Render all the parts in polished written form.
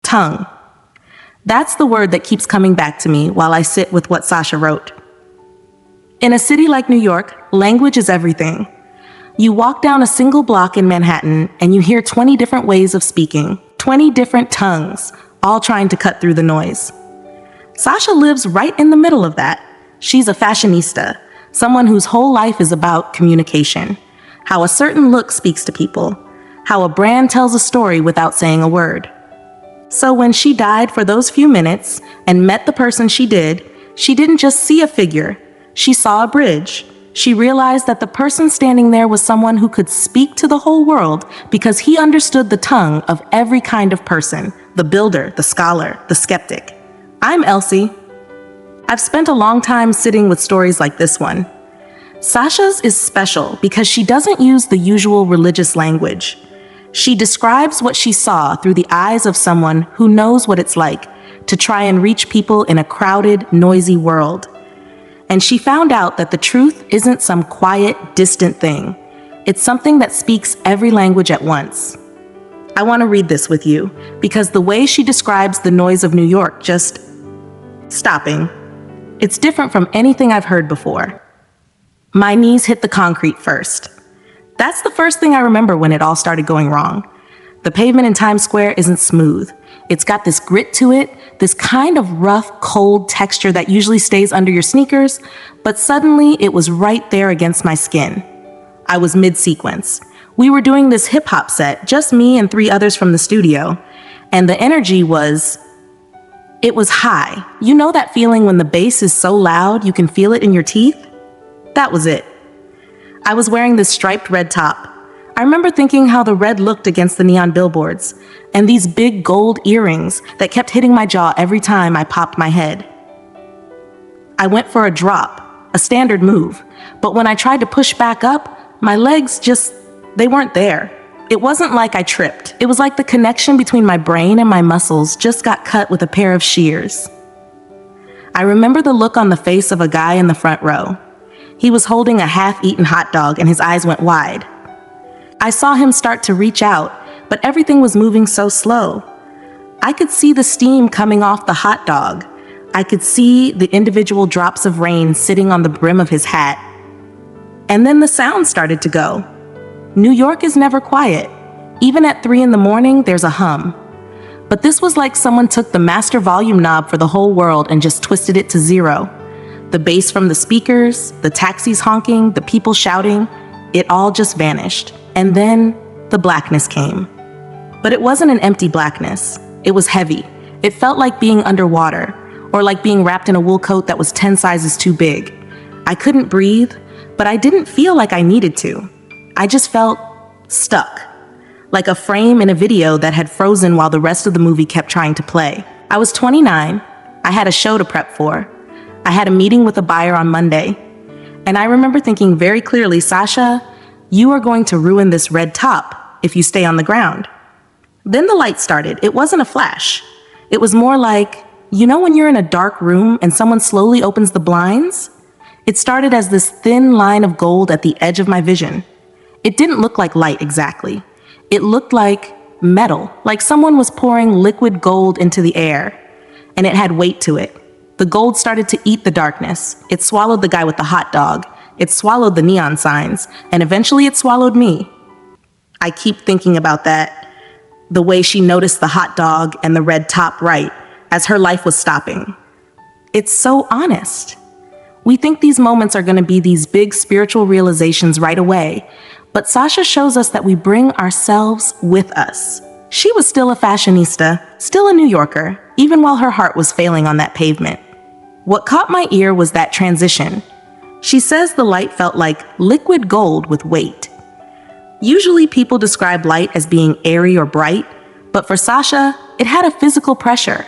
tongue. That's the word that keeps coming back to me while I sit with what Sasha wrote. In a city like New York, language is everything. You walk down a single block in Manhattan and you hear 20 different ways of speaking, 20 different tongues, all trying to cut through the noise. Sasha lives right in the middle of that. She's a fashionista, someone whose whole life is about communication, how a certain look speaks to people, how a brand tells a story without saying a word. So when she died for those few minutes and met the person she didn't just see a figure, she saw a bridge. She realized that the person standing there was someone who could speak to the whole world because he understood the tongue of every kind of person, the builder, the scholar, the skeptic. I'm Elsie. I've spent a long time sitting with stories like this one. Sasha's is special because she doesn't use the usual religious language. She describes what she saw through the eyes of someone who knows what it's like to try and reach people in a crowded, noisy world. And she found out that the truth isn't some quiet, distant thing. It's something that speaks every language at once. I want to read this with you because the way she describes the noise of New York just stopping, it's different from anything I've heard before. My knees hit the concrete first. That's the first thing I remember when it all started going wrong. The pavement in Times Square isn't smooth. It's got this grit to it, this kind of rough, cold texture that usually stays under your sneakers, but suddenly it was right there against my skin. I was mid-sequence. We were doing this hip-hop set, just me and 3 others from the studio, and the energy was high. You know that feeling when the bass is so loud you can feel it in your teeth? That was it. I was wearing this striped red top. I remember thinking how the red looked against the neon billboards, and these big gold earrings that kept hitting my jaw every time I popped my head. I went for a drop, a standard move, but when I tried to push back up, my legs they weren't there. It wasn't like I tripped. It was like the connection between my brain and my muscles just got cut with a pair of shears. I remember the look on the face of a guy in the front row. He was holding a half-eaten hot dog and his eyes went wide. I saw him start to reach out, but everything was moving so slow. I could see the steam coming off the hot dog. I could see the individual drops of rain sitting on the brim of his hat. And then the sound started to go. New York is never quiet. Even at 3 a.m, there's a hum. But this was like someone took the master volume knob for the whole world and just twisted it to 0. The bass from the speakers, the taxis honking, the people shouting, it all just vanished. And then the blackness came. But it wasn't an empty blackness. It was heavy. It felt like being underwater, or like being wrapped in a wool coat that was 10 sizes too big. I couldn't breathe, but I didn't feel like I needed to. I just felt stuck, like a frame in a video that had frozen while the rest of the movie kept trying to play. I was 29. I had a show to prep for. I had a meeting with a buyer on Monday. And I remember thinking very clearly, Sasha, you are going to ruin this red top if you stay on the ground. Then the light started. It wasn't a flash. It was more like, you know when you're in a dark room and someone slowly opens the blinds? It started as this thin line of gold at the edge of my vision. It didn't look like light exactly. It looked like metal, like someone was pouring liquid gold into the air, and it had weight to it. The gold started to eat the darkness. It swallowed the guy with the hot dog. It swallowed the neon signs, and eventually it swallowed me. I keep thinking about that, the way she noticed the hot dog and the red top right as her life was stopping. It's so honest. We think these moments are going to be these big spiritual realizations right away, but Sasha shows us that we bring ourselves with us. She was still a fashionista, still a New Yorker, even while her heart was failing on that pavement. What caught my ear was that transition. She says the light felt like liquid gold with weight. Usually people describe light as being airy or bright, but for Sasha, it had a physical pressure.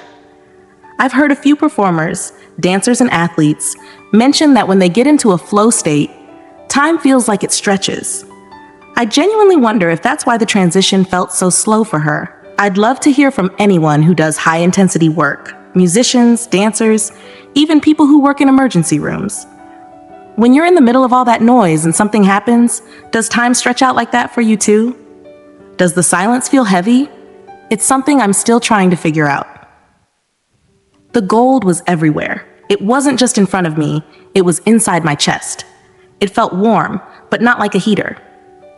I've heard a few performers, dancers and athletes, mention that when they get into a flow state, time feels like it stretches. I genuinely wonder if that's why the transition felt so slow for her. I'd love to hear from anyone who does high-intensity work, musicians, dancers, even people who work in emergency rooms. When you're in the middle of all that noise and something happens, does time stretch out like that for you too? Does the silence feel heavy? It's something I'm still trying to figure out. The gold was everywhere. It wasn't just in front of me, it was inside my chest. It felt warm, but not like a heater.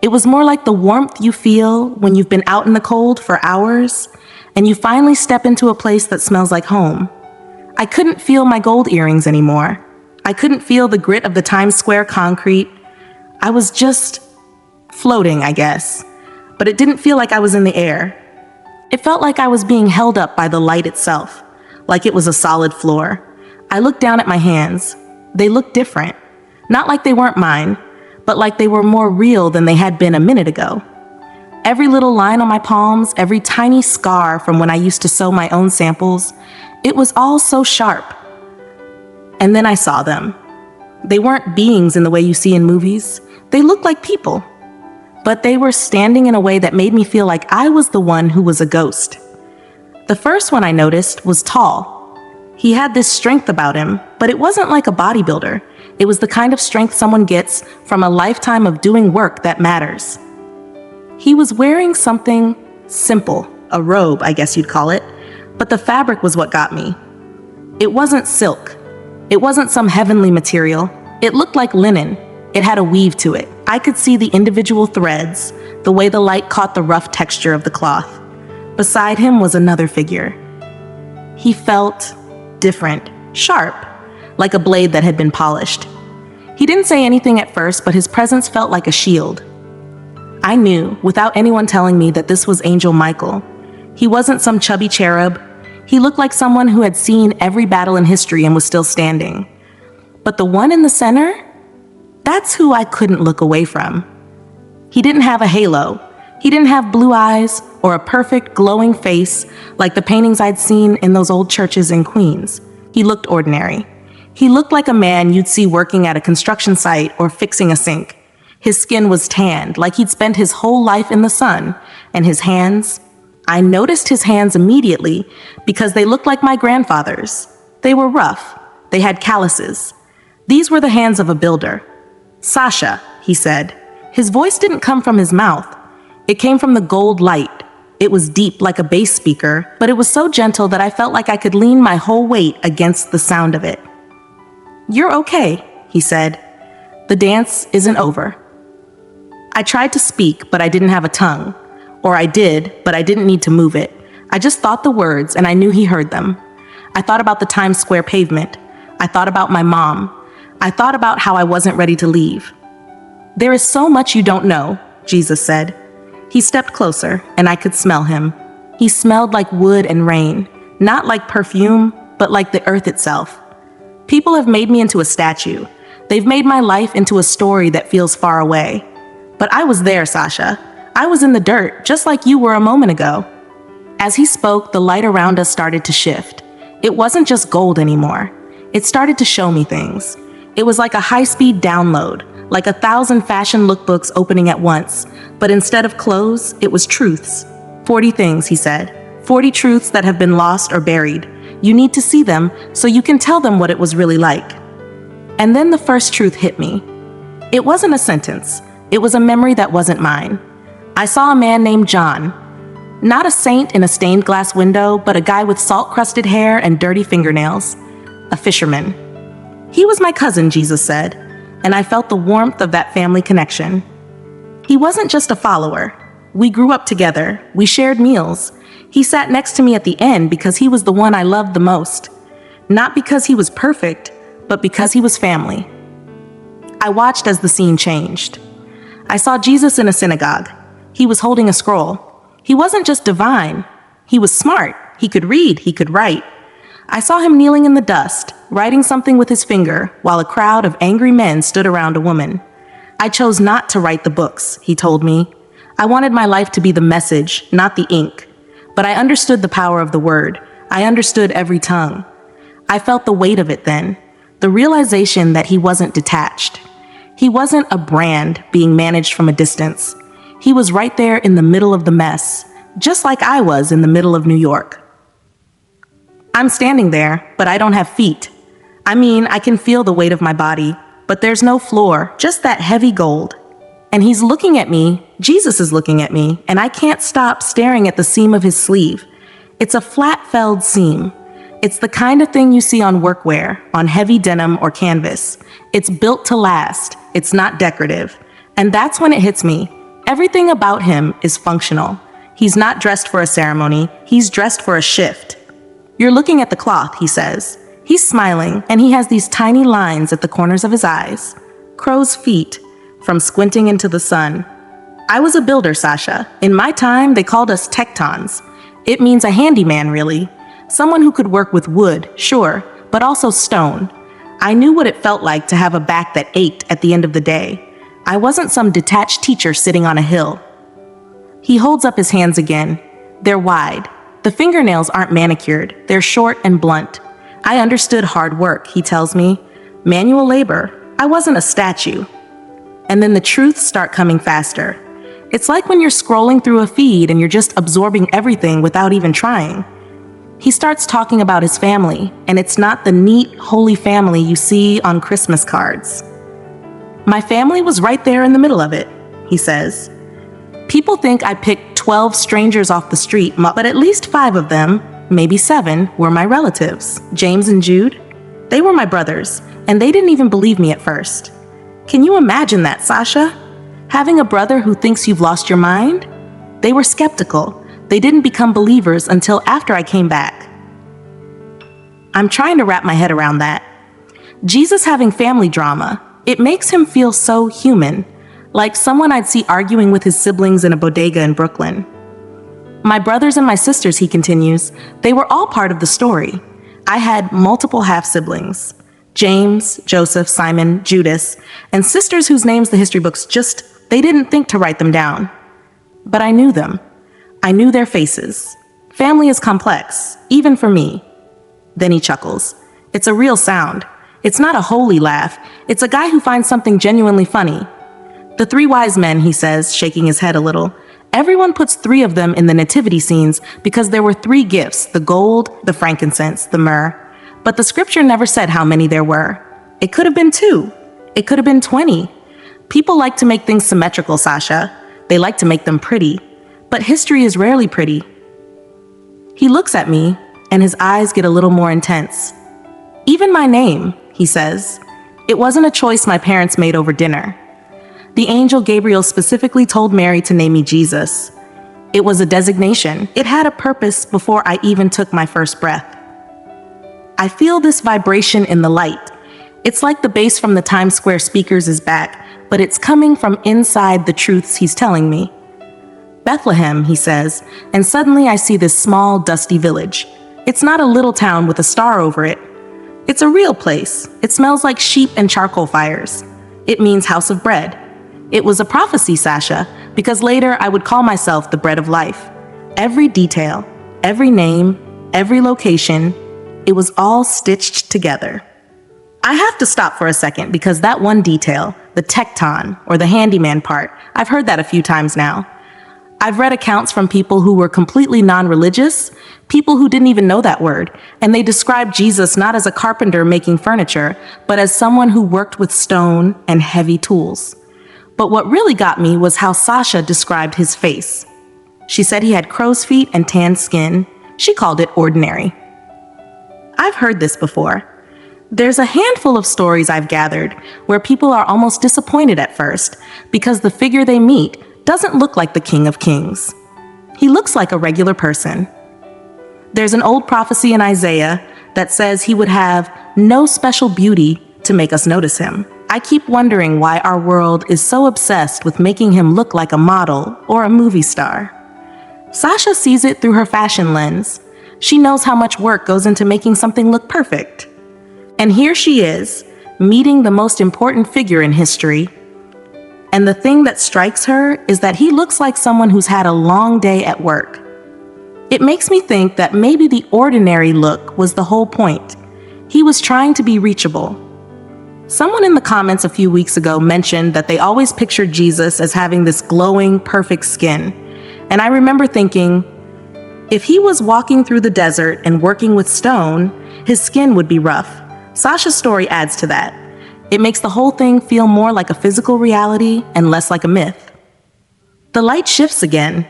It was more like the warmth you feel when you've been out in the cold for hours and you finally step into a place that smells like home. I couldn't feel my gold earrings anymore. I couldn't feel the grit of the Times Square concrete. I was just floating, I guess, but it didn't feel like I was in the air. It felt like I was being held up by the light itself, like it was a solid floor. I looked down at my hands. They looked different. Not like they weren't mine, but like they were more real than they had been a minute ago. Every little line on my palms, every tiny scar from when I used to sew my own samples, it was all so sharp. And then I saw them. They weren't beings in the way you see in movies. They looked like people. But they were standing in a way that made me feel like I was the one who was a ghost. The first one I noticed was tall. He had this strength about him, but it wasn't like a bodybuilder. It was the kind of strength someone gets from a lifetime of doing work that matters. He was wearing something simple, a robe, I guess you'd call it, but the fabric was what got me. It wasn't silk. It wasn't some heavenly material. It looked like linen. It had a weave to it. I could see the individual threads, the way the light caught the rough texture of the cloth. Beside him was another figure. He felt different, sharp, like a blade that had been polished. He didn't say anything at first, but his presence felt like a shield. I knew, without anyone telling me, that this was Angel Michael. He wasn't some chubby cherub. He looked like someone who had seen every battle in history and was still standing. But the one in the center? That's who I couldn't look away from. He didn't have a halo. He didn't have blue eyes or a perfect glowing face like the paintings I'd seen in those old churches in Queens. He looked ordinary. He looked like a man you'd see working at a construction site or fixing a sink. His skin was tanned, like he'd spent his whole life in the sun, and his hands, I noticed his hands immediately because they looked like my grandfather's. They were rough. They had calluses. These were the hands of a builder. "Sasha," he said. His voice didn't come from his mouth. It came from the gold light. It was deep like a bass speaker, but it was so gentle that I felt like I could lean my whole weight against the sound of it. "You're okay," he said. "The dance isn't over." I tried to speak, but I didn't have a tongue. Or I did, but I didn't need to move it. I just thought the words, and I knew he heard them. I thought about the Times Square pavement. I thought about my mom. I thought about how I wasn't ready to leave. "There is so much you don't know," Jesus said. He stepped closer, and I could smell him. He smelled like wood and rain, not like perfume, but like the earth itself. People have made me into a statue. They've made my life into a story that feels far away. But I was there, Sasha. I was in the dirt, just like you were a moment ago. As he spoke, the light around us started to shift. It wasn't just gold anymore. It started to show me things. It was like a high-speed download, like 1,000 fashion lookbooks opening at once. But instead of clothes, it was truths. 40 things, he said. 40 truths that have been lost or buried. You need to see them so you can tell them what it was really like. And then the first truth hit me. It wasn't a sentence. It was a memory that wasn't mine. I saw a man named John. Not a saint in a stained glass window, but a guy with salt-crusted hair and dirty fingernails. A fisherman. He was my cousin, Jesus said, and I felt the warmth of that family connection. He wasn't just a follower. We grew up together. We shared meals. He sat next to me at the end because he was the one I loved the most. Not because he was perfect, but because he was family. I watched as the scene changed. I saw Jesus in a synagogue. He was holding a scroll. He wasn't just divine. He was smart. He could read. He could write. I saw him kneeling in the dust, writing something with his finger, while a crowd of angry men stood around a woman. I chose not to write the books, he told me. I wanted my life to be the message, not the ink. But I understood the power of the word. I understood every tongue. I felt the weight of it then, the realization that he wasn't detached. He wasn't a brand being managed from a distance. He was right there in the middle of the mess, just like I was in the middle of New York. I'm standing there, but I don't have feet. I mean, I can feel the weight of my body, but there's no floor, just that heavy gold. And he's looking at me Jesus is looking at me, and I can't stop staring at the seam of his sleeve. It's a flat-felled seam. It's the kind of thing you see on workwear, on heavy denim or canvas. It's built to last. It's not decorative. And that's when it hits me. Everything about him is functional. He's not dressed for a ceremony. He's dressed for a shift. You're looking at the cloth, he says. He's smiling, and he has these tiny lines at the corners of his eyes. Crow's feet, from squinting into the sun. I was a builder, Sasha. In my time, they called us tectons. It means a handyman, really. Someone who could work with wood, sure, but also stone. I knew what it felt like to have a back that ached at the end of the day. I wasn't some detached teacher sitting on a hill. He holds up his hands again. They're wide. The fingernails aren't manicured. They're short and blunt. I understood hard work, he tells me. Manual labor. I wasn't a statue. And then the truths start coming faster. It's like when you're scrolling through a feed and you're just absorbing everything without even trying. He starts talking about his family, and it's not the neat, holy family you see on Christmas cards. My family was right there in the middle of it, he says. People think I picked 12 strangers off the street, but at least 5 of them, maybe 7, were my relatives. James and Jude, they were my brothers, and they didn't even believe me at first. Can you imagine that, Sasha? Having a brother who thinks you've lost your mind? They were skeptical. They didn't become believers until after I came back. I'm trying to wrap my head around that. Jesus having family drama, it makes him feel so human, like someone I'd see arguing with his siblings in a bodega in Brooklyn. My brothers and my sisters, he continues, they were all part of the story. I had multiple half-siblings. James, Joseph, Simon, Judas, and sisters whose names the history books they didn't think to write them down. But I knew them. I knew their faces. Family is complex, even for me. Then he chuckles. It's a real sound. It's not a holy laugh. It's a guy who finds something genuinely funny. The 3 wise men, he says, shaking his head a little. Everyone puts 3 of them in the nativity scenes because there were 3 gifts, the gold, the frankincense, the myrrh. But the scripture never said how many there were. It could have been 2. It could have been 20. People like to make things symmetrical, Sasha. They like to make them pretty. But history is rarely pretty. He looks at me, and his eyes get a little more intense. Even my name, he says. It wasn't a choice my parents made over dinner. The angel Gabriel specifically told Mary to name me Jesus. It was a designation. It had a purpose before I even took my first breath. I feel this vibration in the light. It's like the bass from the Times Square speakers is back, but it's coming from inside the truths he's telling me. Bethlehem, he says, and suddenly I see this small, dusty village. It's not a little town with a star over it. It's a real place. It smells like sheep and charcoal fires. It means house of bread. It was a prophecy, Sasha, because later I would call myself the bread of life. Every detail, every name, every location, it was all stitched together. I have to stop for a second because that one detail, the tecton, or the handyman part, I've heard that a few times now. I've read accounts from people who were completely non-religious, people who didn't even know that word, and they described Jesus not as a carpenter making furniture, but as someone who worked with stone and heavy tools. But what really got me was how Sasha described his face. She said he had crow's feet and tanned skin. She called it ordinary. I've heard this before. There's a handful of stories I've gathered where people are almost disappointed at first because the figure they meet doesn't look like the King of Kings. He looks like a regular person. There's an old prophecy in Isaiah that says he would have no special beauty to make us notice him. I keep wondering why our world is so obsessed with making him look like a model or a movie star. Sasha sees it through her fashion lens. She knows how much work goes into making something look perfect. And here she is, meeting the most important figure in history. And the thing that strikes her is that he looks like someone who's had a long day at work. It makes me think that maybe the ordinary look was the whole point. He was trying to be reachable. Someone in the comments a few weeks ago mentioned that they always pictured Jesus as having this glowing, perfect skin. And I remember thinking, if he was walking through the desert and working with stone, his skin would be rough. Sasha's story adds to that. It makes the whole thing feel more like a physical reality and less like a myth. The light shifts again.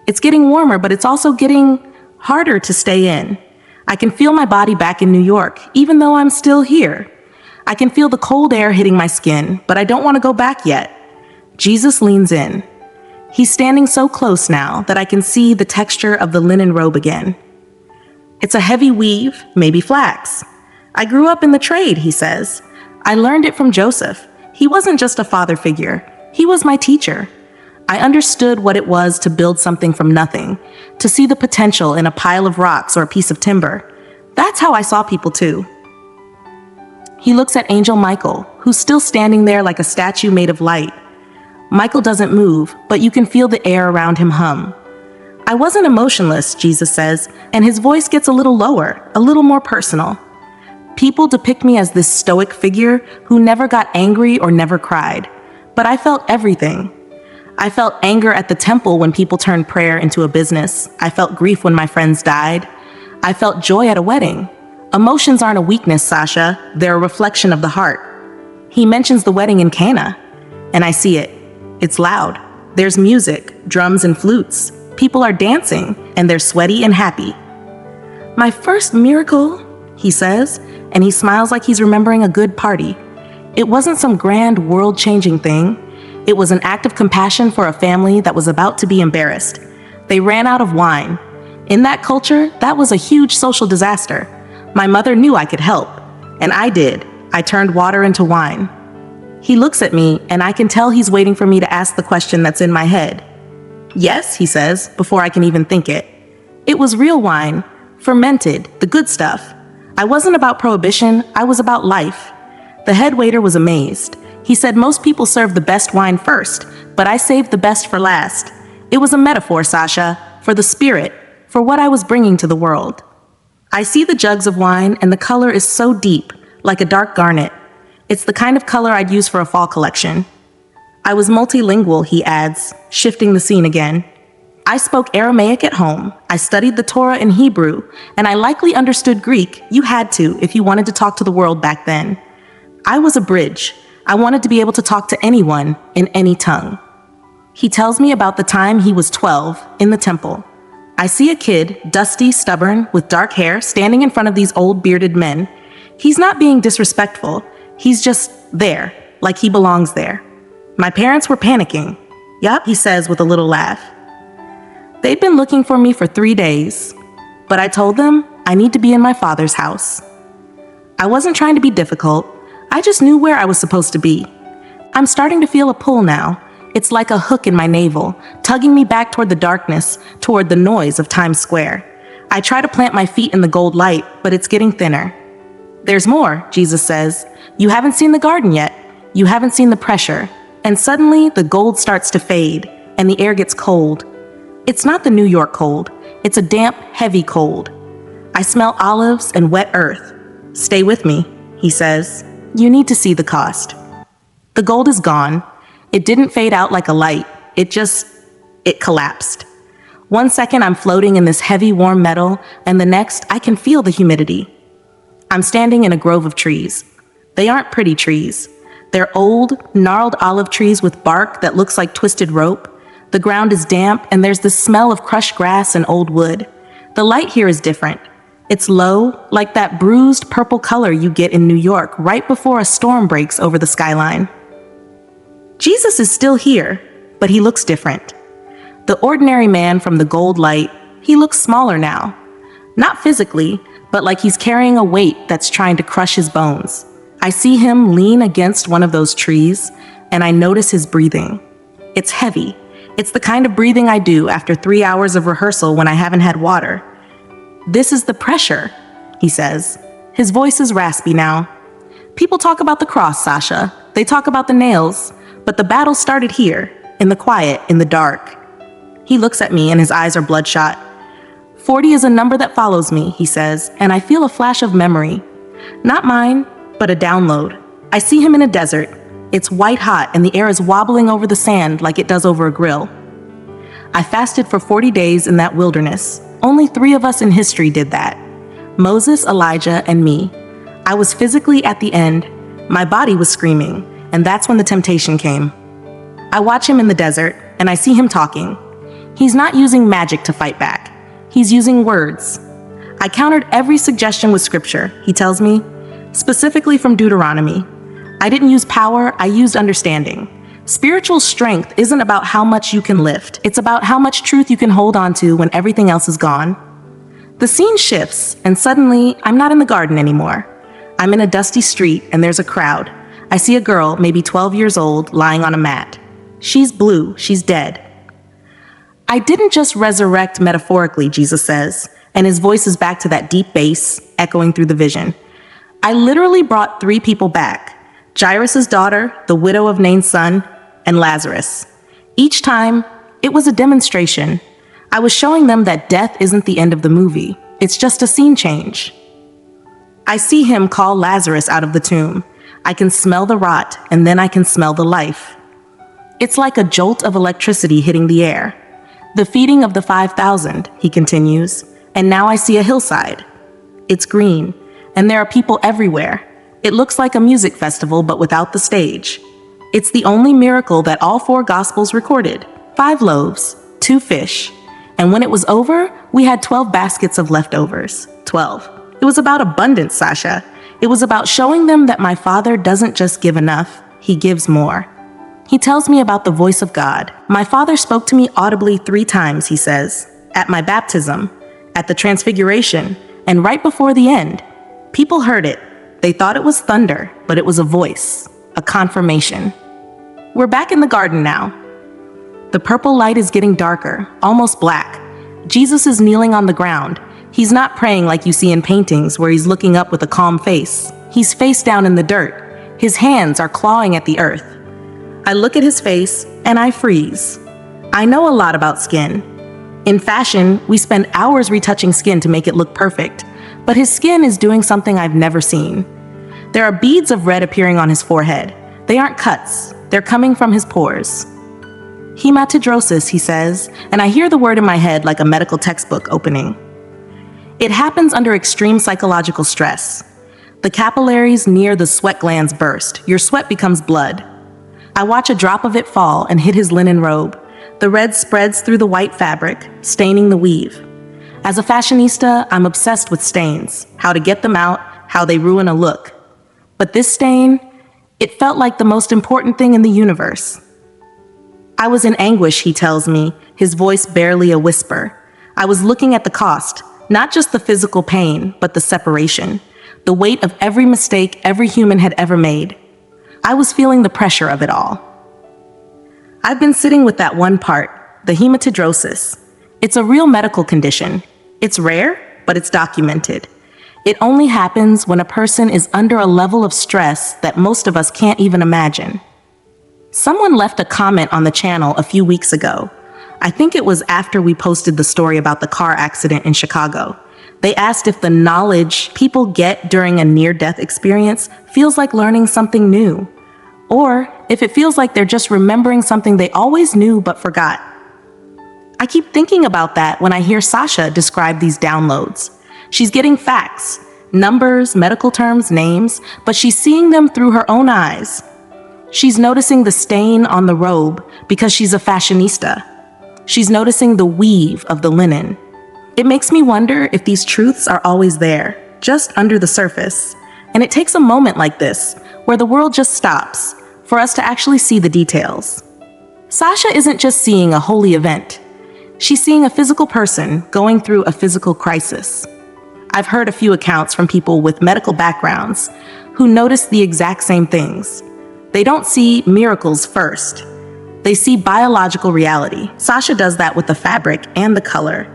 It's getting warmer, but it's also getting harder to stay in. I can feel my body back in New York, even though I'm still here. I can feel the cold air hitting my skin, but I don't want to go back yet. Jesus leans in. He's standing so close now that I can see the texture of the linen robe again. It's a heavy weave, maybe flax. I grew up in the trade, he says. I learned it from Joseph. He wasn't just a father figure. He was my teacher. I understood what it was to build something from nothing, to see the potential in a pile of rocks or a piece of timber. That's how I saw people too. He looks at Angel Michael, who's still standing there like a statue made of light. Michael doesn't move, but you can feel the air around him hum. I wasn't emotionless, Jesus says, and his voice gets a little lower, a little more personal. People depict me as this stoic figure who never got angry or never cried, but I felt everything. I felt anger at the temple when people turned prayer into a business. I felt grief when my friends died. I felt joy at a wedding. Emotions aren't a weakness, Sasha. They're a reflection of the heart. He mentions the wedding in Cana, and I see it. It's loud. There's music, drums and flutes. People are dancing, and they're sweaty and happy. My first miracle, he says, and he smiles like he's remembering a good party. It wasn't some grand world-changing thing. It was an act of compassion for a family that was about to be embarrassed. They ran out of wine. In that culture, that was a huge social disaster. My mother knew I could help, and I did. I turned water into wine. He looks at me, and I can tell he's waiting for me to ask the question that's in my head. Yes, he says, before I can even think it. It was real wine, fermented, the good stuff. I wasn't about prohibition, I was about life. The head waiter was amazed. He said most people serve the best wine first, but I saved the best for last. It was a metaphor, Sasha, for the spirit, for what I was bringing to the world. I see the jugs of wine, and the color is so deep, like a dark garnet. It's the kind of color I'd use for a fall collection. I was multilingual, he adds, shifting the scene again. I spoke Aramaic at home, I studied the Torah in Hebrew, and I likely understood Greek. You had to if you wanted to talk to the world back then. I was a bridge. I wanted to be able to talk to anyone in any tongue. He tells me about the time he was 12 in the temple. I see a kid, dusty, stubborn, with dark hair, standing in front of these old bearded men. He's not being disrespectful. He's just there, like he belongs there. My parents were panicking. Yup, he says with a little laugh. They'd been looking for me for 3 days, but I told them I need to be in my father's house. I wasn't trying to be difficult. I just knew where I was supposed to be. I'm starting to feel a pull now. It's like a hook in my navel, tugging me back toward the darkness, toward the noise of Times Square. I try to plant my feet in the gold light, but it's getting thinner. There's more, Jesus says. You haven't seen the garden yet. You haven't seen the pressure. And suddenly, the gold starts to fade, and the air gets cold. It's not the New York cold. It's a damp, heavy cold. I smell olives and wet earth. Stay with me, he says. You need to see the cost. The gold is gone. It didn't fade out like a light. It collapsed. 1 second I'm floating in this heavy, warm metal, and the next I can feel the humidity. I'm standing in a grove of trees. They aren't pretty trees. They're old, gnarled olive trees with bark that looks like twisted rope. The ground is damp, and there's the smell of crushed grass and old wood. The light here is different. It's low, like that bruised purple color you get in New York right before a storm breaks over the skyline. Jesus is still here, but he looks different. The ordinary man from the gold light, he looks smaller now. Not physically, but like he's carrying a weight that's trying to crush his bones. I see him lean against one of those trees, and I notice his breathing. It's heavy. It's the kind of breathing I do after 3 hours of rehearsal when I haven't had water. This is the pressure, he says. His voice is raspy now. People talk about the cross, Sasha. They talk about the nails, but the battle started here, in the quiet, in the dark. He looks at me and his eyes are bloodshot. 40 is a number that follows me, he says, and I feel a flash of memory. Not mine, but a download. I see him in a desert. It's white hot and the air is wobbling over the sand like it does over a grill. I fasted for 40 days in that wilderness. Only 3 of us in history did that. Moses, Elijah, and me. I was physically at the end. My body was screaming, and that's when the temptation came. I watch him in the desert. and I see him talking. He's not using magic to fight back. He's using words. I countered every suggestion with scripture, he tells me, specifically from Deuteronomy. I didn't use power, I used understanding. Spiritual strength isn't about how much you can lift. It's about how much truth you can hold on to when everything else is gone. The scene shifts, and suddenly, I'm not in the garden anymore. I'm in a dusty street, and there's a crowd. I see a girl, maybe 12 years old, lying on a mat. She's blue, she's dead. I didn't just resurrect metaphorically, Jesus says, and his voice is back to that deep bass, echoing through the vision. I literally brought 3 people back: Jairus' daughter, the widow of Nain's son, and Lazarus. Each time, it was a demonstration. I was showing them that death isn't the end of the movie. It's just a scene change. I see him call Lazarus out of the tomb. I can smell the rot, and then I can smell the life. It's like a jolt of electricity hitting the air. The feeding of the 5,000, he continues, and now I see a hillside. It's green, and there are people everywhere. It looks like a music festival, but without the stage. It's the only miracle that all 4 Gospels recorded. 5 loaves, 2 fish, and when it was over, we had 12 baskets of leftovers. 12. It was about abundance, Sasha. It was about showing them that my Father doesn't just give enough, he gives more. He tells me about the voice of God. My Father spoke to me audibly 3 times, he says, at my baptism, at the transfiguration, and right before the end. People heard it. They thought it was thunder, but it was a voice, a confirmation. We're back in the garden now. The purple light is getting darker, almost black. Jesus is kneeling on the ground. He's not praying like you see in paintings where he's looking up with a calm face. He's face down in the dirt. His hands are clawing at the earth. I look at his face and I freeze. I know a lot about skin. In fashion, we spend hours retouching skin to make it look perfect, but his skin is doing something I've never seen. There are beads of red appearing on his forehead. They aren't cuts, they're coming from his pores. Hematidrosis, he says, and I hear the word in my head like a medical textbook opening. It happens under extreme psychological stress. The capillaries near the sweat glands burst. Your sweat becomes blood. I watch a drop of it fall and hit his linen robe. The red spreads through the white fabric, staining the weave. As a fashionista, I'm obsessed with stains, how to get them out, how they ruin a look. But this stain, it felt like the most important thing in the universe. I was in anguish, he tells me, his voice barely a whisper. I was looking at the cost, not just the physical pain, but the separation, the weight of every mistake every human had ever made. I was feeling the pressure of it all. I've been sitting with that one part, the hematidrosis. It's a real medical condition. It's rare, but it's documented. It only happens when a person is under a level of stress that most of us can't even imagine. Someone left a comment on the channel a few weeks ago. I think it was after we posted the story about the car accident in Chicago. They asked if the knowledge people get during a near-death experience feels like learning something new, or if it feels like they're just remembering something they always knew but forgot. I keep thinking about that when I hear Sasha describe these downloads. She's getting facts, numbers, medical terms, names, but she's seeing them through her own eyes. She's noticing the stain on the robe because she's a fashionista. She's noticing the weave of the linen. It makes me wonder if these truths are always there, just under the surface. And it takes a moment like this, where the world just stops, for us to actually see the details. Sasha isn't just seeing a holy event. She's seeing a physical person going through a physical crisis. I've heard a few accounts from people with medical backgrounds who notice the exact same things. They don't see miracles first. They see biological reality. Sasha does that with the fabric and the color.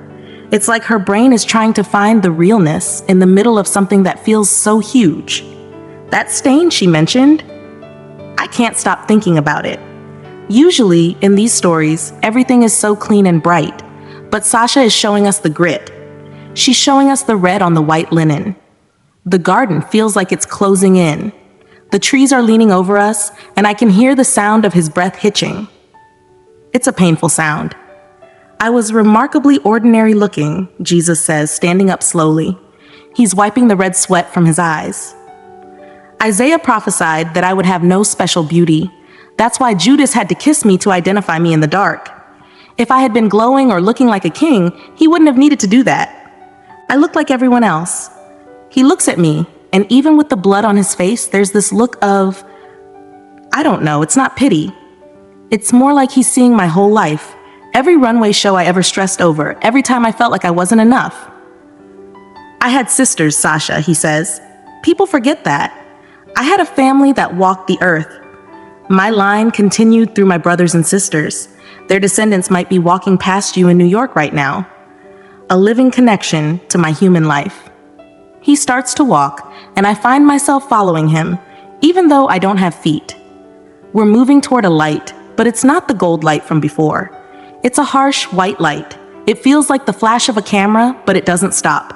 It's like her brain is trying to find the realness in the middle of something that feels so huge. That stain she mentioned, I can't stop thinking about it. Usually, in these stories, everything is so clean and bright, but Sasha is showing us the grit. She's showing us the red on the white linen. The garden feels like it's closing in. The trees are leaning over us, and I can hear the sound of his breath hitching. It's a painful sound. I was remarkably ordinary looking, Jesus says, standing up slowly. He's wiping the red sweat from his eyes. Isaiah prophesied that I would have no special beauty. That's why Judas had to kiss me to identify me in the dark. If I had been glowing or looking like a king, he wouldn't have needed to do that. I looked like everyone else. He looks at me, and even with the blood on his face, there's this look of, I don't know, it's not pity. It's more like he's seeing my whole life. Every runway show I ever stressed over, every time I felt like I wasn't enough. I had sisters, Sasha, he says. People forget that. I had a family that walked the earth. My line continued through my brothers and sisters. Their descendants might be walking past you in New York right now. A living connection to my human life. He starts to walk, and I find myself following him, even though I don't have feet. We're moving toward a light, but it's not the gold light from before. It's a harsh white light. It feels like the flash of a camera, but it doesn't stop.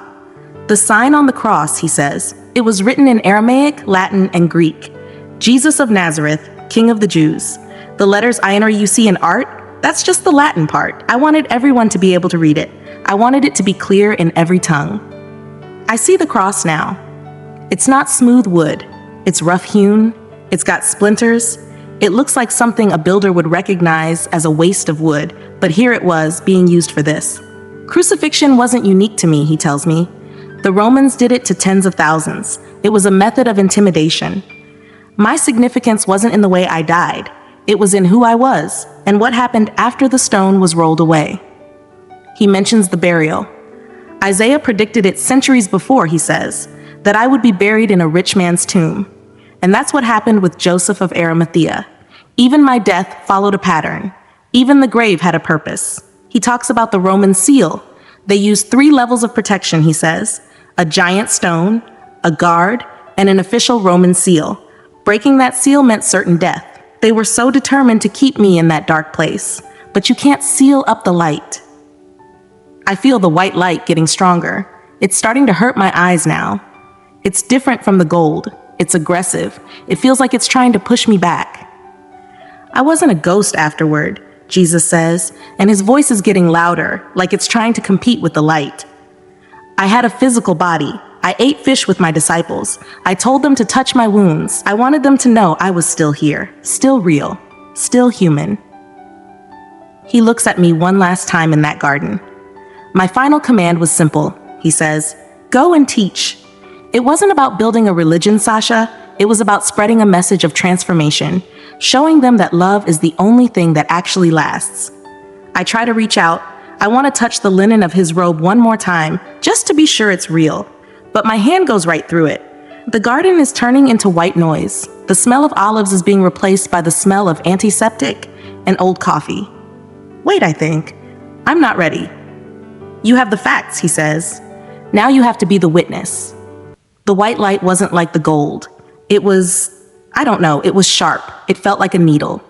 The sign on the cross, he says, it was written in Aramaic, Latin, and Greek. Jesus of Nazareth, King of the Jews. The letters INR you see in art, that's just the Latin part. I wanted everyone to be able to read it. I wanted it to be clear in every tongue. I see the cross now. It's not smooth wood. It's rough-hewn. It's got splinters. It looks like something a builder would recognize as a waste of wood, but here it was being used for this. Crucifixion wasn't unique to me, he tells me. The Romans did it to tens of thousands. It was a method of intimidation. My significance wasn't in the way I died. It was in who I was and what happened after the stone was rolled away. He mentions the burial. Isaiah predicted it centuries before, he says, that I would be buried in a rich man's tomb. And that's what happened with Joseph of Arimathea. Even my death followed a pattern. Even the grave had a purpose. He talks about the Roman seal. They used 3 levels of protection, he says. A giant stone, a guard, and an official Roman seal. Breaking that seal meant certain death. They were so determined to keep me in that dark place. But you can't seal up the light. I feel the white light getting stronger. It's starting to hurt my eyes now. It's different from the gold. It's aggressive. It feels like it's trying to push me back. I wasn't a ghost afterward, Jesus says, and his voice is getting louder, like it's trying to compete with the light. I had a physical body. I ate fish with my disciples. I told them to touch my wounds. I wanted them to know I was still here, still real, still human. He looks at me one last time in that garden. My final command was simple, he says, go and teach. It wasn't about building a religion, Sasha. It was about spreading a message of transformation, showing them that love is the only thing that actually lasts. I try to reach out. I want to touch the linen of his robe one more time, just to be sure it's real. But my hand goes right through it. The garden is turning into white noise. The smell of olives is being replaced by the smell of antiseptic and old coffee. Wait, I think. I'm not ready. You have the facts, he says. Now you have to be the witness. The white light wasn't like the gold. It was, I don't know, it was sharp. It felt like a needle.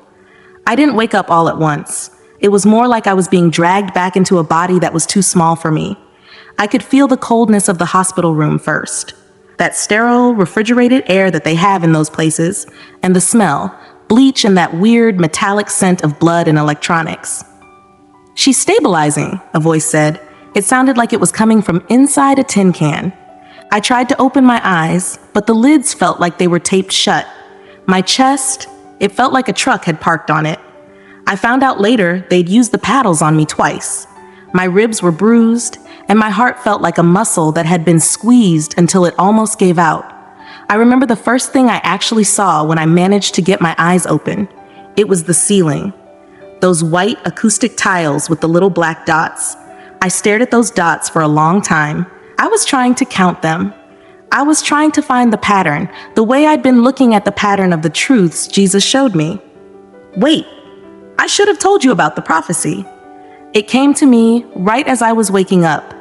I didn't wake up all at once. It was more like I was being dragged back into a body that was too small for me. I could feel the coldness of the hospital room first. That sterile, refrigerated air that they have in those places, and the smell, bleach and that weird metallic scent of blood and electronics. She's stabilizing, a voice said. It sounded like it was coming from inside a tin can. I tried to open my eyes, but the lids felt like they were taped shut. My chest, it felt like a truck had parked on it. I found out later they'd used the paddles on me twice. My ribs were bruised, and my heart felt like a muscle that had been squeezed until it almost gave out. I remember the first thing I actually saw when I managed to get my eyes open. It was the ceiling. Those white acoustic tiles with the little black dots. I stared at those dots for a long time. I was trying to count them. I was trying to find the pattern, the way I'd been looking at the pattern of the truths Jesus showed me. Wait, I should have told you about the prophecy. It came to me right as I was waking up,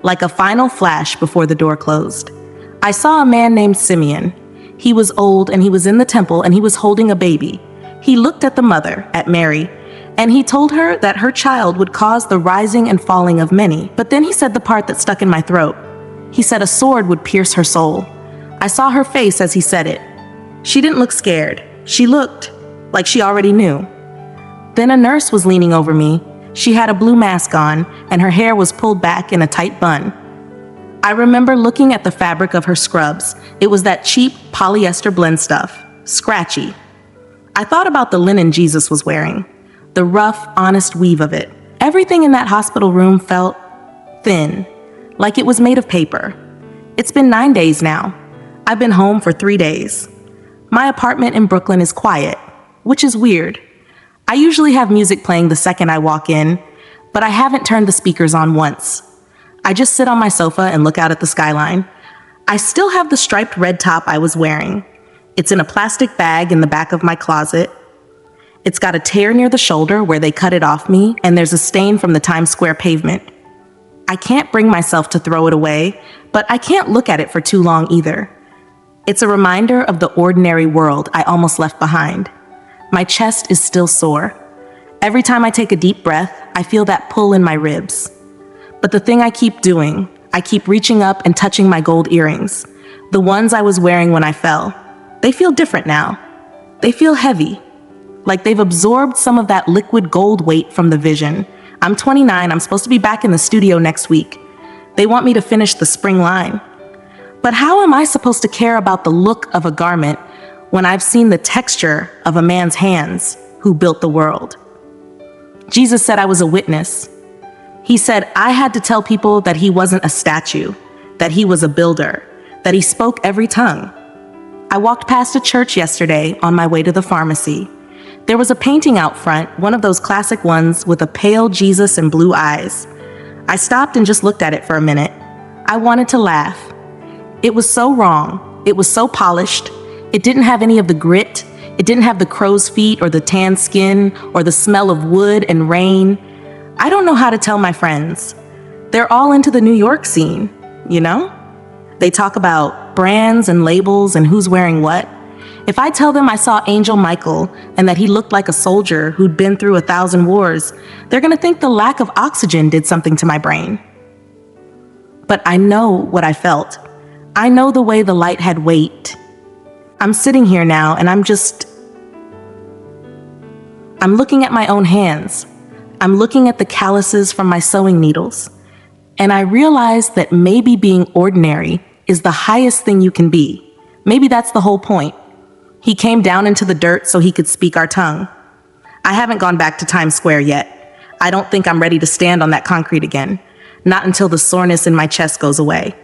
like a final flash before the door closed. I saw a man named Simeon. He was old and he was in the temple and he was holding a baby. He looked at the mother, at Mary, and he told her that her child would cause the rising and falling of many. But then he said the part that stuck in my throat. He said a sword would pierce her soul. I saw her face as he said it. She didn't look scared. She looked like she already knew. Then a nurse was leaning over me. She had a blue mask on, and her hair was pulled back in a tight bun. I remember looking at the fabric of her scrubs. It was that cheap polyester blend stuff, scratchy. I thought about the linen Jesus was wearing, the rough, honest weave of it. Everything in that hospital room felt thin, like it was made of paper. It's been 9 days now. I've been home for 3 days. My apartment in Brooklyn is quiet, which is weird. I usually have music playing the second I walk in, but I haven't turned the speakers on once. I just sit on my sofa and look out at the skyline. I still have the striped red top I was wearing. It's in a plastic bag in the back of my closet. It's got a tear near the shoulder where they cut it off me, and there's a stain from the Times Square pavement. I can't bring myself to throw it away, but I can't look at it for too long either. It's a reminder of the ordinary world I almost left behind. My chest is still sore. Every time I take a deep breath, I feel that pull in my ribs. But the thing I keep doing, I keep reaching up and touching my gold earrings, the ones I was wearing when I fell. They feel different now. They feel heavy, like they've absorbed some of that liquid gold weight from the vision. I'm 29, I'm supposed to be back in the studio next week. They want me to finish the spring line. But how am I supposed to care about the look of a garment when I've seen the texture of a man's hands who built the world? Jesus said I was a witness. He said I had to tell people that he wasn't a statue, that he was a builder, that he spoke every tongue. I walked past a church yesterday on my way to the pharmacy. There was a painting out front, one of those classic ones with a pale Jesus and blue eyes. I stopped and just looked at it for a minute. I wanted to laugh. It was so wrong. It was so polished. It didn't have any of the grit. It didn't have the crow's feet or the tan skin or the smell of wood and rain. I don't know how to tell my friends. They're all into the New York scene, you know? They talk about brands and labels and who's wearing what. If I tell them I saw Angel Michael and that he looked like a soldier who'd been through 1,000 wars, they're gonna think the lack of oxygen did something to my brain. But I know what I felt. I know the way the light had weight. I'm sitting here now and I'm looking at my own hands. I'm looking at the calluses from my sewing needles. And I realize that maybe being ordinary is the highest thing you can be. Maybe that's the whole point. He came down into the dirt so he could speak our tongue. I haven't gone back to Times Square yet. I don't think I'm ready to stand on that concrete again. Not until the soreness in my chest goes away.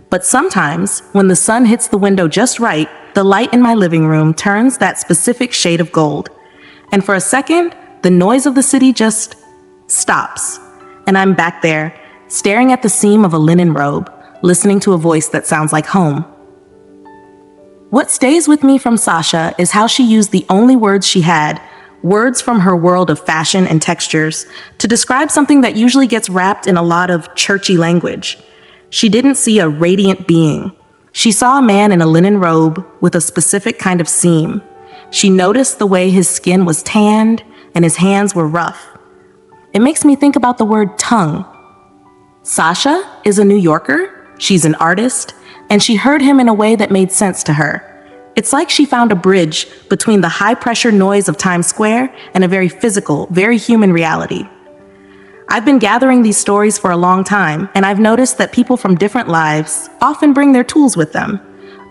But sometimes, when the sun hits the window just right, the light in my living room turns that specific shade of gold. And for a second, the noise of the city just stops. And I'm back there, staring at the seam of a linen robe, listening to a voice that sounds like home. What stays with me from Sasha is how she used the only words she had, words from her world of fashion and textures, to describe something that usually gets wrapped in a lot of churchy language. She didn't see a radiant being. She saw a man in a linen robe with a specific kind of seam. She noticed the way his skin was tanned and his hands were rough. It makes me think about the word tongue. Sasha is a New Yorker, she's an artist, and she heard him in a way that made sense to her. It's like she found a bridge between the high-pressure noise of Times Square and a very physical, very human reality. I've been gathering these stories for a long time, and I've noticed that people from different lives often bring their tools with them.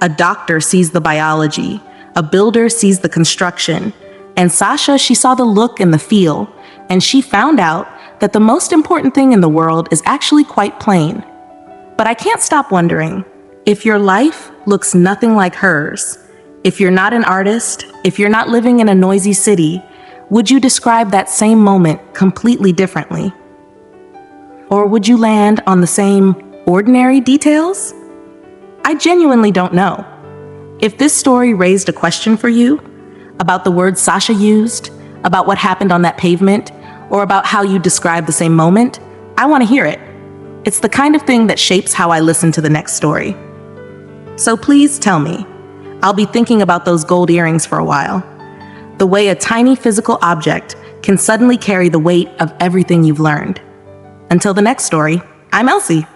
A doctor sees the biology, a builder sees the construction, and Sasha, she saw the look and the feel, and she found out that the most important thing in the world is actually quite plain. But I can't stop wondering, if your life looks nothing like hers, if you're not an artist, if you're not living in a noisy city, would you describe that same moment completely differently? Or would you land on the same ordinary details? I genuinely don't know. If this story raised a question for you about the words Sasha used, about what happened on that pavement, or about how you describe the same moment, I want to hear it. It's the kind of thing that shapes how I listen to the next story. So please tell me. I'll be thinking about those gold earrings for a while. The way a tiny physical object can suddenly carry the weight of everything you've learned. Until the next story, I'm Elsie.